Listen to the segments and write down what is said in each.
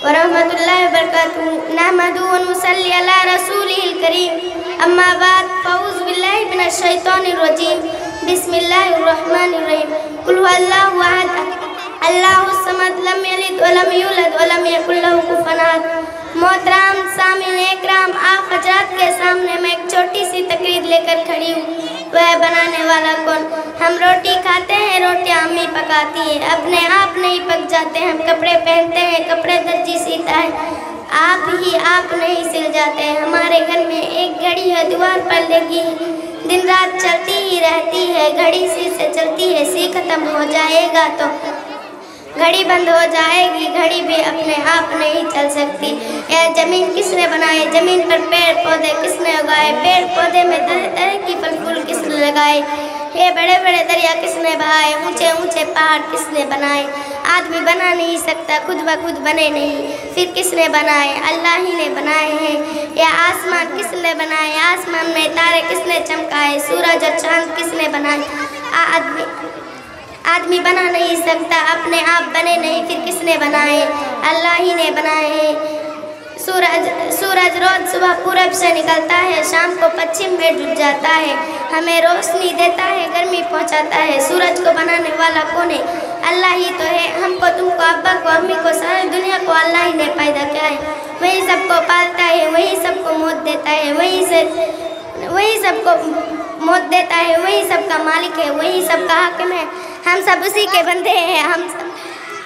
व रहमतुल्लाहि व बरकातुहू। नहमदुहु व नुसल्ली अला रसूलिहिल करीम। अम्मा बाद, फ़अऊज़ु बिल्लाहि मिनश शैतानिर रजीम। बिस्मिल्लाहिर रहमानिर रहीम। कुल हुवल्लाहु अहद, अल्लाहुस समद, लम यलिद व लम यूलद व लम यकुल लहू कुफुवन अहद। मोहतरम सामीन इकराम, आप हज़रात के सामने मैं एक छोटी सी तकरीर लेकर खड़ी हूँ। वह बनाने वाला कौन? हम रोटी खाते हैं, रोटियां अम्मी पकाती है, अपने आप नहीं पक जाते। हम कपड़े पहनते हैं, कपड़े दर्जी सीता है, आप नहीं सिल जाते। हमारे घर में एक घड़ी है, दीवार पर लगी है, दिन रात चलती ही रहती है। घड़ी सी से चलती है, सी खत्म हो जाएगा तो घड़ी बंद हो जाएगी। घड़ी भी अपने आप नहीं चल सकती। यह ज़मीन किसने बनाई? ज़मीन पर पेड़ पौधे किसने उगाए? पेड़ पौधे में तरह तरह की फल फूल किसने लगाए? ये बड़े बड़े दरिया किसने बहाए? ऊंचे ऊंचे पहाड़ किसने बनाए? आदमी बना नहीं सकता, खुद ब खुद बने नहीं, फिर किसने बनाए? अल्लाह ही ने बनाए हैं। यह आसमान किसने बनाए? आसमान में तारे किसने चमकाए? सूरज और चाँद किसने बनाए? आदमी बना नहीं सकता, अपने आप बने नहीं, फिर किसने बनाए? अल्लाह ही ने बनाए हैं। सूरज रोज सुबह पूरब से निकलता है, शाम को पश्चिम में डूब जाता है, हमें रोशनी देता है, गर्मी पहुंचाता है। सूरज को बनाने वाला कौन है? अल्लाह ही तो है। हमको, तुमको, अब्बा को, अम्मी को, सारी दुनिया को अल्लाह ही ने पैदा किया है। वही सबको पालता है, वही सबको मौत देता है, वही सबको मौत देता है, वही सबका मालिक है, वही सबका हाकिम है। हम सब उसी के बंदे हैं,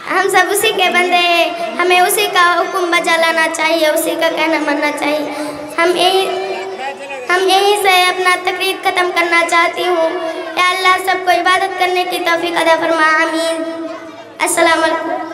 हम सब उसी के बंदे हैं। हमें उसी का हुक्म बजा लाना चाहिए, उसी का कहना मानना चाहिए। हम यहीं से अपना तकरीर ख़त्म करना चाहती हूँ। या अल्लाह सबको इबादत करने की तौफीक अता फरमा। आमीन। अस्सलाम वालेकुम।